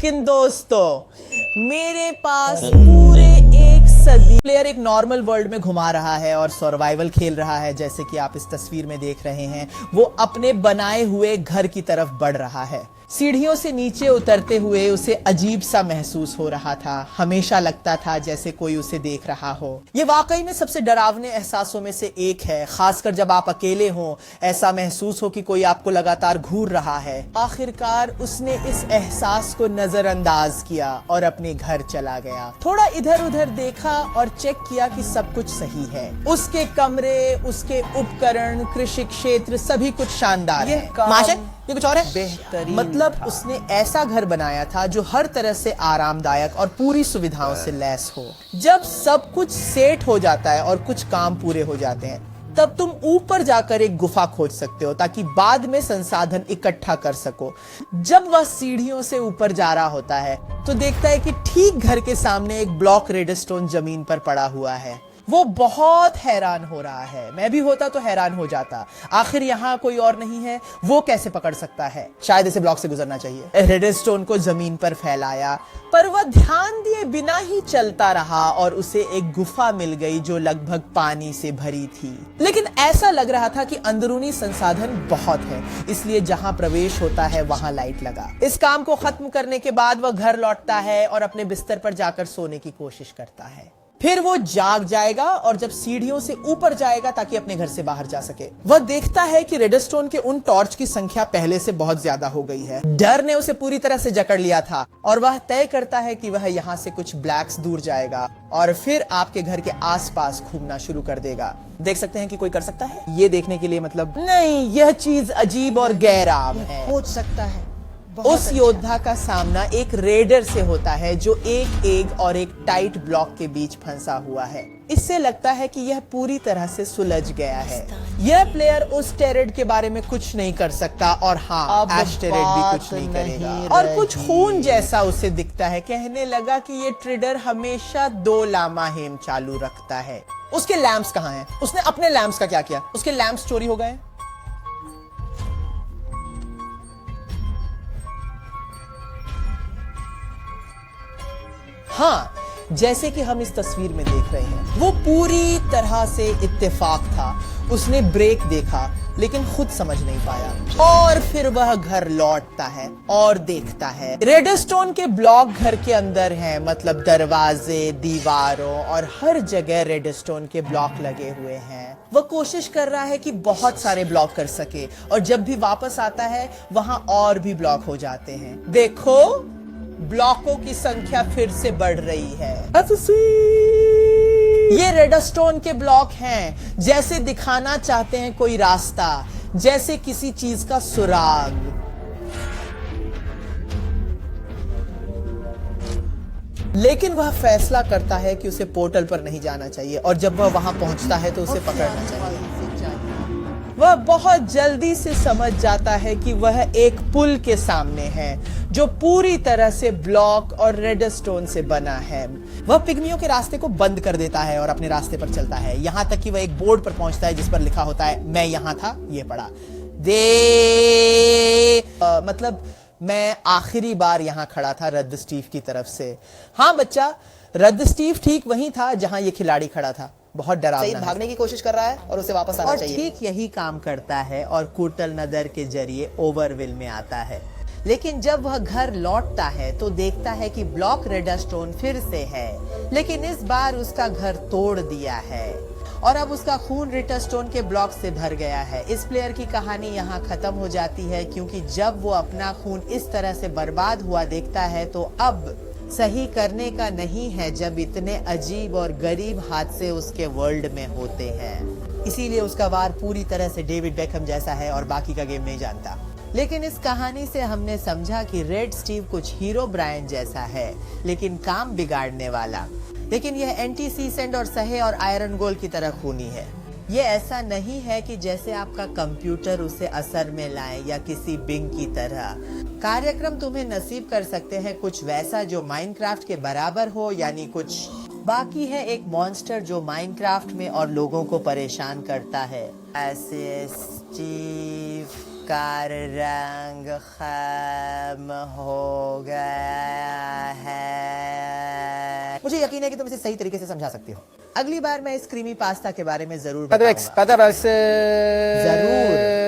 लेकिन दोस्तों मेरे पास पूरे एक सदी प्लेयर एक नॉर्मल वर्ल्ड में घुमा रहा है और सर्वाइवल खेल रहा है, जैसे कि आप इस तस्वीर में देख रहे हैं। वो अपने बनाए हुए घर की तरफ बढ़ रहा है। सीढ़ियों से नीचे उतरते हुए उसे अजीब सा महसूस हो रहा था। हमेशा लगता था जैसे कोई उसे देख रहा हो। ये वाकई में सबसे डरावने एहसासों में से एक है, खासकर जब आप अकेले हों। ऐसा महसूस हो कि कोई आपको लगातार घूर रहा है। आखिरकार उसने इस एहसास को नजरअंदाज किया और अपने घर चला गया। थोड़ा इधर उधर देखा और चेक किया कि सब कुछ सही है। उसके कमरे, उसके उपकरण, कृषि क्षेत्र, सभी कुछ शानदार है। माशर ये कुछ और है बेहतरीन। मतलब उसने ऐसा घर बनाया था जो हर तरह से आरामदायक और पूरी सुविधाओं से लैस हो। जब सब कुछ सेट हो जाता है और कुछ काम पूरे हो जाते हैं, तब तुम ऊपर जाकर एक गुफा खोज सकते हो ताकि बाद में संसाधन इकट्ठा कर सको। जब वह सीढ़ियों से ऊपर जा रहा होता है तो देखता है कि ठीक घर के सामने एक ब्लॉक रेडस्टोन जमीन पर पड़ा हुआ है। वो बहुत हैरान हो रहा है। मैं भी होता तो हैरान हो जाता। आखिर यहाँ कोई और नहीं है, वो कैसे पकड़ सकता है? शायद इसे ब्लॉक से गुजरना चाहिए। रेडस्टोन को जमीन पर फैलाया, पर वह ध्यान दिए बिना ही चलता रहा और उसे एक गुफा मिल गई जो लगभग पानी से भरी थी। लेकिन ऐसा लग रहा था कि अंदरूनी संसाधन बहुत है, इसलिए जहां प्रवेश होता है वहां लाइट लगा। इस काम को खत्म करने के बाद वह घर लौटता है और अपने बिस्तर पर जाकर सोने की कोशिश करता है। फिर वो जाग जाएगा और जब सीढ़ियों से ऊपर जाएगा ताकि अपने घर से बाहर जा सके, वह देखता है कि रेडस्टोन के उन टॉर्च की संख्या पहले से बहुत ज्यादा हो गई है। डर ने उसे पूरी तरह से जकड़ लिया था और वह तय करता है कि वह यहाँ से कुछ ब्लॉक्स दूर जाएगा और फिर आपके घर के आसपास घूमना शुरू कर देगा। देख सकते हैं कि कोई कर सकता है ये देखने के लिए, मतलब नहीं, यह चीज अजीब और गैराम है। हो सकता है। उस योद्धा का सामना एक रेडर से होता है जो एक एग और एक टाइट ब्लॉक के बीच फंसा हुआ है। इससे लगता है कि यह पूरी तरह से सुलझ गया है। यह प्लेयर उस टेरेड के बारे में कुछ नहीं कर सकता और हाँ, एस्टेरेड भी कुछ नहीं करेगा। और कुछ खून जैसा उसे दिखता है। कहने लगा कि ये ट्रेडर हमेशा 2 लामा हेम चालू रखता है। उसके लैंप्स कहाँ हैं? उसने अपने लैंप्स का क्या किया? उसके लैंप्स चोरी हो गए। हाँ, जैसे कि हम इस तस्वीर में देख रहे हैं, वो पूरी तरह से इत्तेफाक था। उसने ब्रेक देखा लेकिन खुद समझ नहीं पाया और फिर वह घर लौटता है और देखता है रेडस्टोन के ब्लॉक घर के अंदर हैं, मतलब दरवाजे, दीवारों और हर जगह रेडस्टोन के ब्लॉक लगे हुए हैं। वह कोशिश कर रहा है कि बहुत सारे ब्लॉक कर सके और जब भी वापस आता है वहां और भी ब्लॉक हो जाते हैं। देखो, ब्लॉकों की संख्या फिर से बढ़ रही है। ये रेडस्टोन के ब्लॉक हैं, जैसे दिखाना चाहते हैं कोई रास्ता, जैसे किसी चीज का सुराग। लेकिन वह फैसला करता है कि उसे पोर्टल पर नहीं जाना चाहिए और जब वह वहां पहुंचता है तो उसे पकड़ना चाहिए। वह बहुत जल्दी से समझ जाता है कि वह एक पुल के सामने है जो पूरी तरह से ब्लॉक और रेडस्टोन से बना है। वह पिग्मियों के रास्ते को बंद कर देता है और अपने रास्ते पर चलता है, यहाँ तक कि वह एक बोर्ड पर पहुंचता है जिस पर लिखा होता है, मैं यहाँ था, ये पढ़ा मतलब मैं आखिरी बार यहाँ खड़ा था रद्द स्टीव की तरफ से। हाँ बच्चा, रद्द स्टीव ठीक वहीं था जहां ये खिलाड़ी खड़ा था। बहुत डरावना है। भागने की कोशिश कर रहा है और उसे वापस आना चाहिए। ठीक यही काम करता है और कुर्टल नदर के जरिए ओवरविल में आता है। लेकिन जब वह घर लौटता है तो देखता है कि ब्लॉक रेडस्टोन फिर से है, लेकिन इस बार उसका घर तोड़ दिया है और अब उसका खून रेडस्टोन के ब्लॉक से भर गया है। इस प्लेयर की कहानी यहाँ खत्म हो जाती है क्योंकि जब वो अपना खून इस तरह से बर्बाद हुआ देखता है तो अब सही करने का नहीं है जब इतने अजीब और गरीब हादसे उसके वर्ल्ड में होते हैं। इसीलिए उसका वार पूरी तरह से डेविड बेकहम जैसा है और बाकी का गेम नहीं जानता। लेकिन इस कहानी से हमने समझा कि रेड स्टीव कुछ हीरो ब्रायन जैसा है, लेकिन काम बिगाड़ने वाला। लेकिन यह एंटी सीसेंड और सहे और आयरन गोल की तरह खूनी है। ये ऐसा नहीं है कि जैसे आपका कंप्यूटर उसे असर में लाए या किसी बिंग की तरह। कार्यक्रम तुम्हें नसीब कर सकते हैं कुछ वैसा जो माइनक्राफ्ट के बराबर हो, यानी कुछ बाकी है एक मॉन्स्टर जो माइनक्राफ्ट में और लोगों को परेशान करता है। ऐसे स्टीव का रंग खत्म हो गया। मुझे यकीन है कि तुम इसे सही तरीके से समझा सकती हो। अगली बार मैं इस क्रीमी पास्ता के बारे में जरूर Pode बताऊंगा। pode जरूर।